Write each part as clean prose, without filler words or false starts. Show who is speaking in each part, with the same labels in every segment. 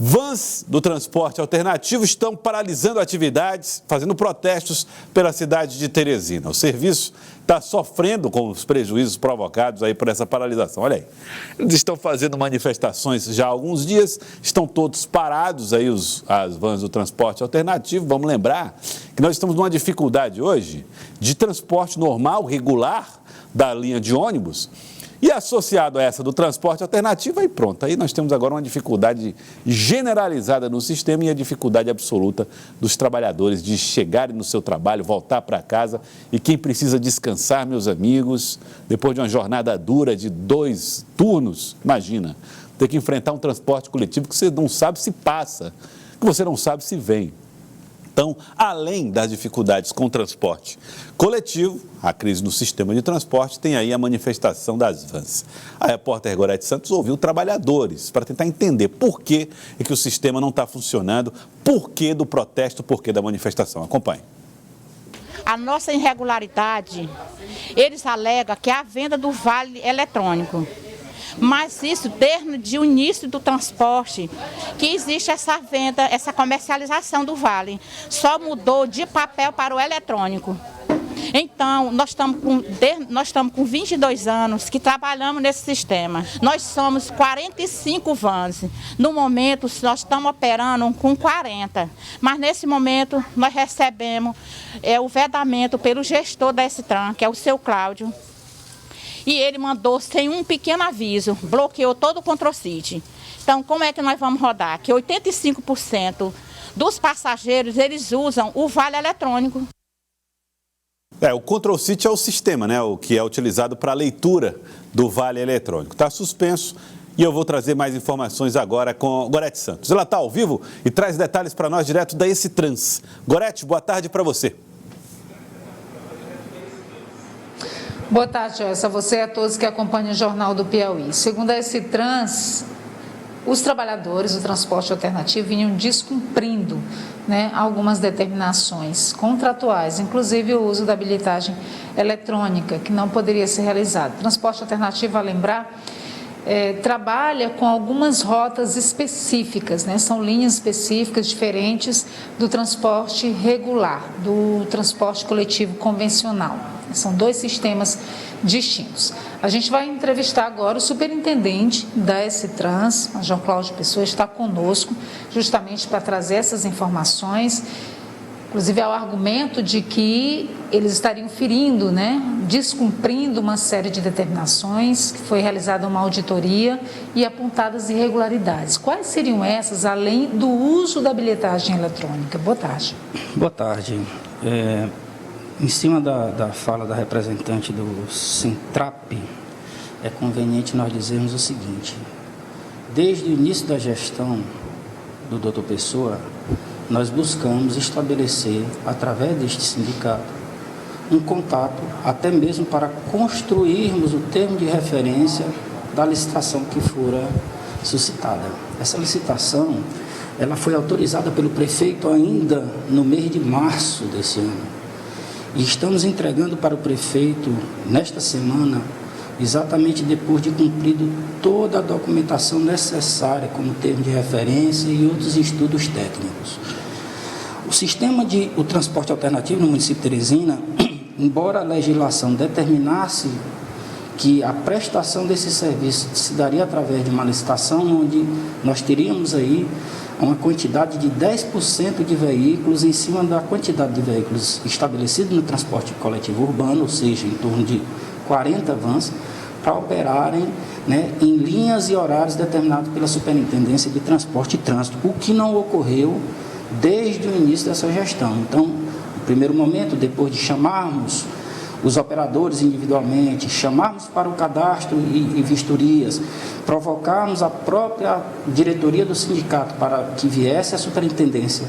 Speaker 1: Vans do transporte alternativo estão paralisando atividades, fazendo protestos pela cidade de Teresina. O serviço está sofrendo com os prejuízos provocados aí por essa paralisação. Olha aí, eles estão fazendo manifestações já há alguns dias, estão todos parados aí as vans do transporte alternativo. Vamos lembrar que nós estamos numa dificuldade hoje de transporte normal, regular, da linha de ônibus. E associado a essa do transporte alternativo, aí pronto, aí nós temos agora uma dificuldade generalizada no sistema e a dificuldade absoluta dos trabalhadores de chegarem no seu trabalho, voltar para casa. E quem precisa descansar, meus amigos, depois de uma jornada dura de 2 turnos, imagina, ter que enfrentar um transporte coletivo que você não sabe se passa, que você não sabe se vem. Então, além das dificuldades com o transporte coletivo, a crise no sistema de transporte, tem aí a manifestação das vans. A repórter Gorete Santos ouviu trabalhadores para tentar entender por que o sistema não está funcionando, por que do protesto, por que da manifestação. Acompanhe.
Speaker 2: A nossa irregularidade, eles alegam que é a venda do vale eletrônico. Mas isso, desde o início do transporte, que existe essa venda, essa comercialização do vale. Só mudou de papel para o eletrônico. Então, nós estamos com 22 anos que trabalhamos nesse sistema. Nós somos 45 vans. No momento, nós estamos operando com 40. Mas nesse momento, nós recebemos o vedamento pelo gestor da S-Tran, que é o seu Cláudio. E ele mandou sem um pequeno aviso, bloqueou todo o Controcity. Então, como é que nós vamos rodar? Que 85% dos passageiros, eles usam o vale eletrônico.
Speaker 1: O Controcity é o sistema, né? O que é utilizado para a leitura do vale eletrônico. Está suspenso e eu vou trazer mais informações agora com Gorete Santos. Ela está ao vivo e traz detalhes para nós direto da S-Trans. Gorete, boa tarde para você.
Speaker 3: Boa tarde, Joyce, a você e a todos que acompanham o Jornal do Piauí. Segundo a S-Trans, os trabalhadores do transporte alternativo vinham descumprindo algumas determinações contratuais, inclusive o uso da bilhetagem eletrônica, que não poderia ser realizado. O transporte alternativo, a lembrar, trabalha com algumas rotas específicas, são linhas específicas diferentes do transporte regular, do transporte coletivo convencional. São 2 sistemas distintos. A gente vai entrevistar agora o superintendente da S-Trans, João Cláudio Pessoa, está conosco justamente para trazer essas informações. Inclusive, há o argumento de que eles estariam ferindo, descumprindo uma série de determinações, que foi realizada uma auditoria e apontadas irregularidades. Quais seriam essas, além do uso da bilhetagem eletrônica? Boa tarde.
Speaker 4: Boa tarde. Em cima da fala da representante do Sintrap, é conveniente nós dizermos o seguinte: desde o início da gestão do Dr. Pessoa, nós buscamos estabelecer, através deste sindicato, um contato, até mesmo para construirmos o termo de referência da licitação que fora suscitada. Essa licitação, ela foi autorizada pelo prefeito ainda no mês de março desse ano. E estamos entregando para o prefeito, nesta semana, exatamente depois de cumprido toda a documentação necessária, como termo de referência e outros estudos técnicos. O transporte alternativo no município de Teresina, embora a legislação determinasse que a prestação desse serviço se daria através de uma licitação, onde nós teríamos aí uma quantidade de 10% de veículos em cima da quantidade de veículos estabelecidos no transporte coletivo urbano, ou seja, em torno de 40 vans, para operarem em linhas e horários determinados pela Superintendência de Transporte e Trânsito, o que não ocorreu desde o início dessa gestão. Então, no primeiro momento, depois de chamarmos os operadores individualmente, chamarmos para o cadastro e vistorias, provocarmos a própria diretoria do sindicato para que viesse a superintendência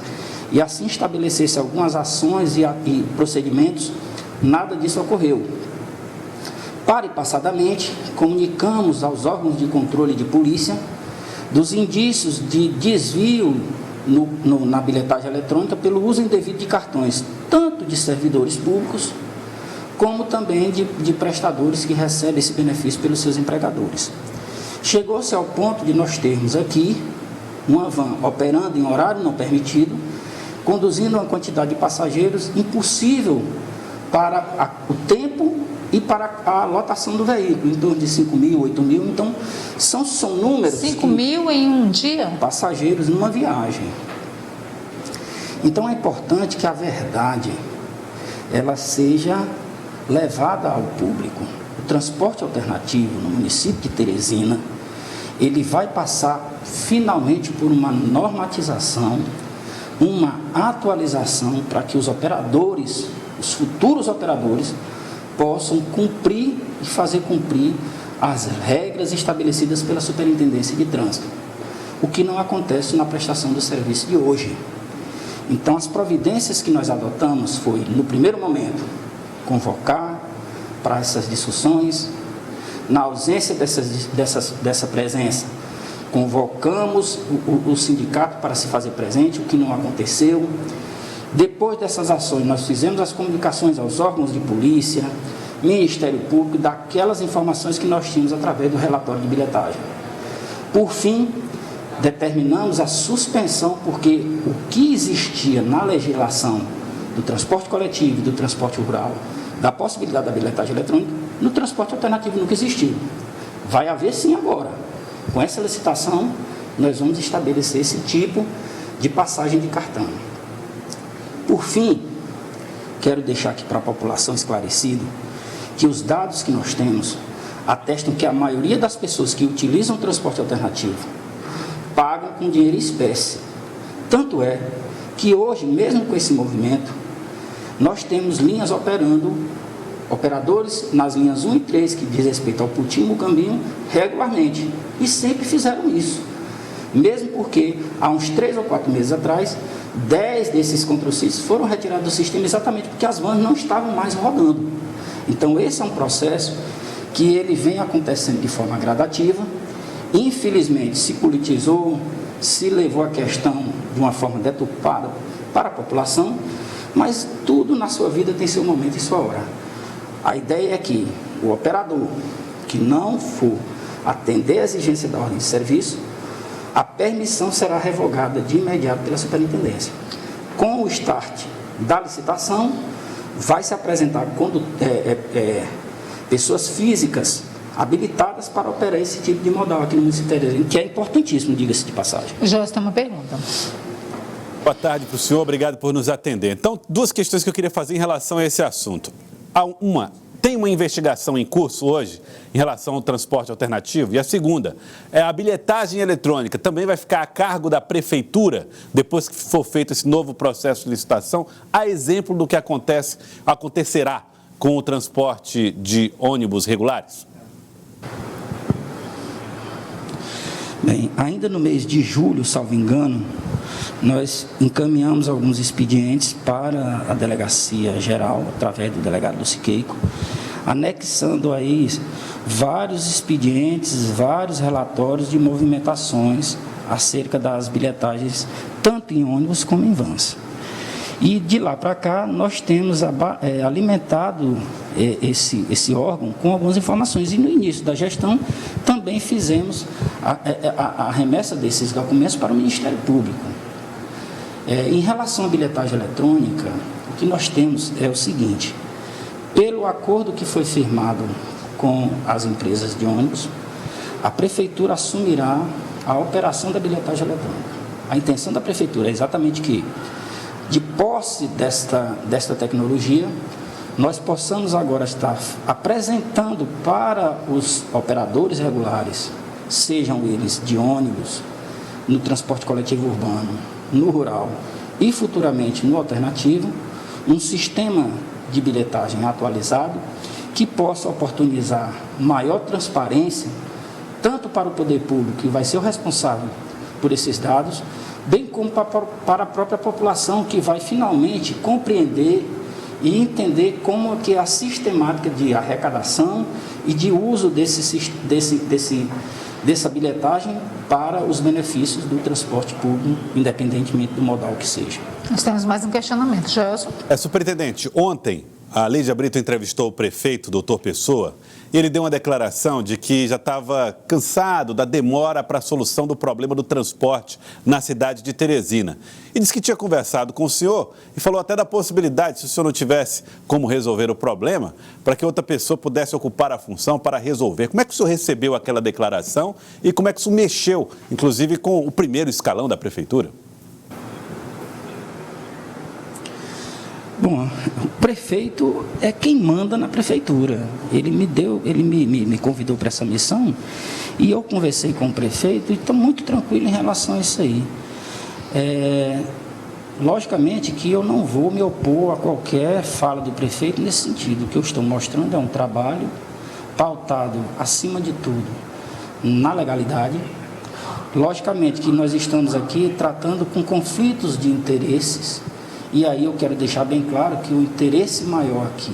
Speaker 4: e assim estabelecesse algumas ações e procedimentos, nada disso ocorreu. Passadamente, comunicamos aos órgãos de controle de polícia dos indícios de desvio na bilhetagem eletrônica pelo uso indevido de cartões, tanto de servidores públicos, como também de prestadores que recebem esse benefício pelos seus empregadores. Chegou-se ao ponto de nós termos aqui, uma van operando em horário não permitido, conduzindo uma quantidade de passageiros impossível para o tempo e para a lotação do veículo, em torno de 5 mil, 8 mil. Então, são números...
Speaker 3: 5 mil em um dia?
Speaker 4: Passageiros numa viagem. Então, é importante que a verdade ela seja levada ao público. O transporte alternativo no município de Teresina, ele vai passar finalmente por uma normatização, uma atualização para que os operadores, os futuros operadores, possam cumprir e fazer cumprir as regras estabelecidas pela Superintendência de Trânsito, o que não acontece na prestação do serviço de hoje. Então, as providências que nós adotamos foi, no primeiro momento, convocar para essas discussões. Na ausência dessa presença, convocamos o sindicato para se fazer presente, o que não aconteceu. Depois dessas ações, nós fizemos as comunicações aos órgãos de polícia, Ministério Público, daquelas informações que nós tínhamos através do relatório de bilhetagem. Por fim, determinamos a suspensão, porque o que existia na legislação do transporte coletivo e do transporte rural, da possibilidade da bilhetagem eletrônica, no transporte alternativo nunca existiu. Vai haver sim agora. Com essa licitação, nós vamos estabelecer esse tipo de passagem de cartão. Por fim, quero deixar aqui para a população esclarecido que os dados que nós temos atestam que a maioria das pessoas que utilizam o transporte alternativo pagam com dinheiro em espécie. Tanto é que hoje, mesmo com esse movimento, nós temos linhas operando, operadores nas linhas 1 e 3, que diz respeito ao Putim e Mucambinho, regularmente. E sempre fizeram isso. Mesmo porque, há uns 3 ou 4 meses atrás, 10 desses controcícios foram retirados do sistema exatamente porque as vans não estavam mais rodando. Então, esse é um processo que ele vem acontecendo de forma gradativa. Infelizmente, se politizou, se levou a questão de uma forma deturpada para a população, mas tudo na sua vida tem seu momento e sua hora. A ideia é que o operador que não for atender a exigência da ordem de serviço, a permissão será revogada de imediato pela superintendência. Com o start da licitação, vai se apresentar pessoas físicas habilitadas para operar esse tipo de modal aqui no município de Teresina, que é importantíssimo, diga-se de passagem.
Speaker 3: Joyce, tem uma pergunta.
Speaker 1: Boa tarde para o senhor, obrigado por nos atender. Então, 2 questões que eu queria fazer em relação a esse assunto. Tem uma investigação em curso hoje em relação ao transporte alternativo? E a segunda, a bilhetagem eletrônica também vai ficar a cargo da prefeitura depois que for feito esse novo processo de licitação, a exemplo do que acontecerá com o transporte de ônibus regulares?
Speaker 4: Bem, ainda no mês de julho, salvo engano, nós encaminhamos alguns expedientes para a Delegacia Geral, através do delegado Luciqueico, anexando aí vários expedientes, vários relatórios de movimentações acerca das bilhetagens, tanto em ônibus como em vans. E de lá para cá, nós temos alimentado esse órgão com algumas informações. E no início da gestão, também fizemos a remessa desses documentos para o Ministério Público. Em relação à bilhetagem eletrônica, o que nós temos é o seguinte: pelo acordo que foi firmado com as empresas de ônibus, a Prefeitura assumirá a operação da bilhetagem eletrônica. A intenção da Prefeitura é exatamente que, de posse desta tecnologia, nós possamos agora estar apresentando para os operadores regulares, sejam eles de ônibus, no transporte coletivo urbano, no rural e futuramente no alternativo, um sistema de bilhetagem atualizado que possa oportunizar maior transparência, tanto para o poder público, que vai ser o responsável por esses dados, bem como para a própria população, que vai finalmente compreender e entender como que é a sistemática de arrecadação e de uso dessa bilhetagem para os benefícios do transporte público, independentemente do modal que seja.
Speaker 3: Nós temos mais um questionamento. Gelson.
Speaker 1: Superintendente, ontem a Lídia Brito entrevistou o prefeito, doutor Pessoa, e ele deu uma declaração de que já estava cansado da demora para a solução do problema do transporte na cidade de Teresina. E disse que tinha conversado com o senhor e falou até da possibilidade, se o senhor não tivesse como resolver o problema, para que outra pessoa pudesse ocupar a função para resolver. Como é que o senhor recebeu aquela declaração e como é que isso mexeu, inclusive, com o primeiro escalão da prefeitura?
Speaker 4: Bom, o prefeito é quem manda na prefeitura. Ele me convidou para essa missão e eu conversei com o prefeito e estou muito tranquilo em relação a isso aí. Logicamente que eu não vou me opor a qualquer fala do prefeito nesse sentido. O que eu estou mostrando é um trabalho pautado, acima de tudo, na legalidade. Logicamente que nós estamos aqui tratando com conflitos de interesses. E aí eu quero deixar bem claro que o interesse maior aqui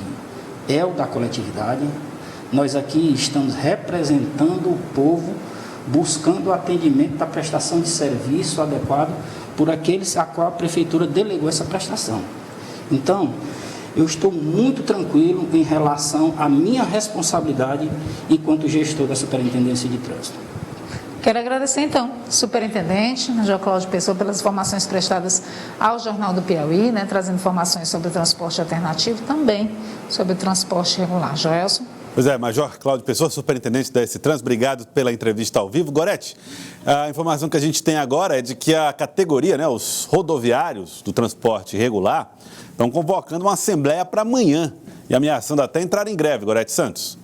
Speaker 4: é o da coletividade. Nós aqui estamos representando o povo, buscando o atendimento da prestação de serviço adequado por aqueles a qual a prefeitura delegou essa prestação. Então, eu estou muito tranquilo em relação à minha responsabilidade enquanto gestor da Superintendência de Trânsito.
Speaker 3: Quero agradecer, então, superintendente, Major Cláudio Pessoa, pelas informações prestadas ao Jornal do Piauí, trazendo informações sobre o transporte alternativo, também sobre o transporte regular. Joelson.
Speaker 1: Pois é, Major Cláudio Pessoa, superintendente da S-Trans, obrigado pela entrevista ao vivo. Gorete, a informação que a gente tem agora é de que a categoria, os rodoviários do transporte regular, estão convocando uma assembleia para amanhã e ameaçando até entrar em greve. Gorete Santos.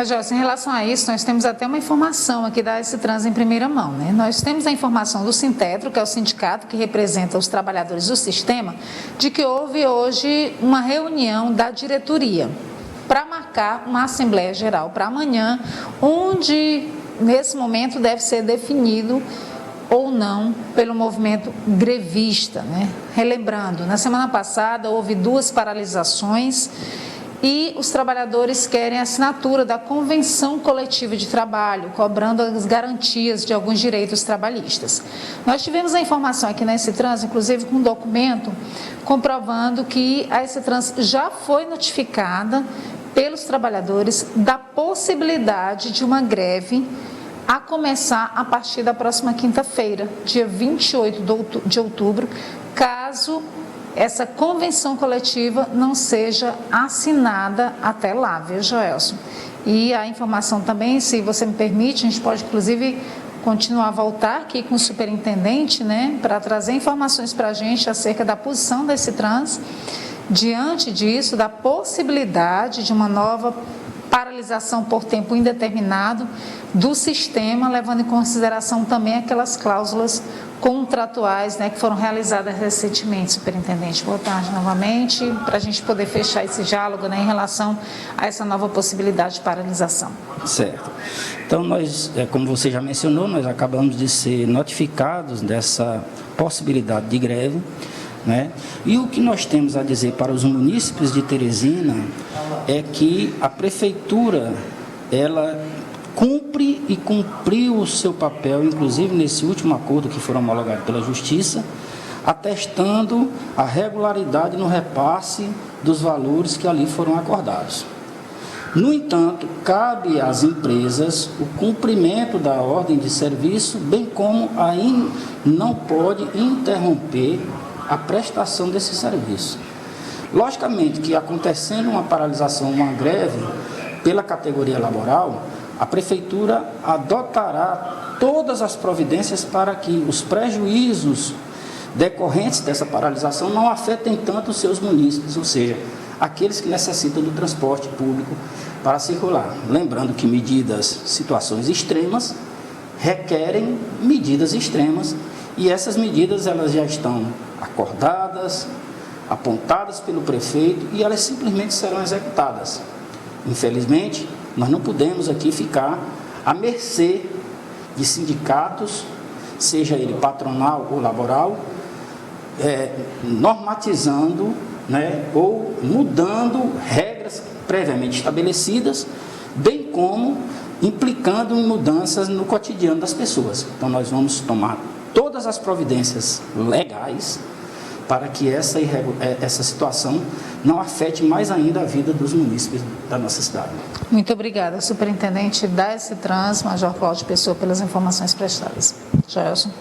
Speaker 3: Joelson, em relação a isso, nós temos até uma informação aqui da S-Trans em primeira mão. Nós temos a informação do Sintetro, que é o sindicato que representa os trabalhadores do sistema, de que houve hoje uma reunião da diretoria para marcar uma Assembleia Geral para amanhã, onde, nesse momento, deve ser definido ou não pelo movimento grevista. Relembrando, na semana passada houve 2 paralisações e os trabalhadores querem a assinatura da Convenção Coletiva de Trabalho, cobrando as garantias de alguns direitos trabalhistas. Nós tivemos a informação aqui na S-Trans, inclusive com um documento, comprovando que a S-Trans já foi notificada pelos trabalhadores da possibilidade de uma greve a começar a partir da próxima quinta-feira, dia 28 de outubro, caso essa convenção coletiva não seja assinada até lá, viu, Joelson? E a informação também, se você me permite, a gente pode, inclusive, continuar a voltar aqui com o superintendente, para trazer informações para a gente acerca da posição da S-Trans, diante disso, da possibilidade de uma nova paralisação por tempo indeterminado do sistema, levando em consideração também aquelas cláusulas contratuais que foram realizadas recentemente, superintendente. Boa tarde novamente, para a gente poder fechar esse diálogo em relação a essa nova possibilidade de paralisação.
Speaker 4: Certo. Então, nós, como você já mencionou, nós acabamos de ser notificados dessa possibilidade de greve, E o que nós temos a dizer para os munícipes de Teresina é que a prefeitura, ela cumpre e cumpriu o seu papel, inclusive nesse último acordo que foi homologado pela Justiça, atestando a regularidade no repasse dos valores que ali foram acordados. No entanto, cabe às empresas o cumprimento da ordem de serviço, bem como não pode interromper a prestação desse serviço. Logicamente que, acontecendo uma paralisação, uma greve pela categoria laboral, a prefeitura adotará todas as providências para que os prejuízos decorrentes dessa paralisação não afetem tanto os seus munícipes, ou seja, aqueles que necessitam do transporte público para circular. Lembrando que situações extremas requerem medidas extremas e essas medidas elas já estão acordadas, apontadas pelo prefeito e elas simplesmente serão executadas. Infelizmente, nós não podemos aqui ficar à mercê de sindicatos, seja ele patronal ou laboral, normatizando ou mudando regras previamente estabelecidas, bem como implicando em mudanças no cotidiano das pessoas. Então, nós vamos tomar todas as providências legais para que essa situação não afete mais ainda a vida dos munícipes da nossa cidade.
Speaker 3: Muito obrigada, superintendente da SCTrans, Major Cláudio Pessoa, pelas informações prestadas. Jaelson.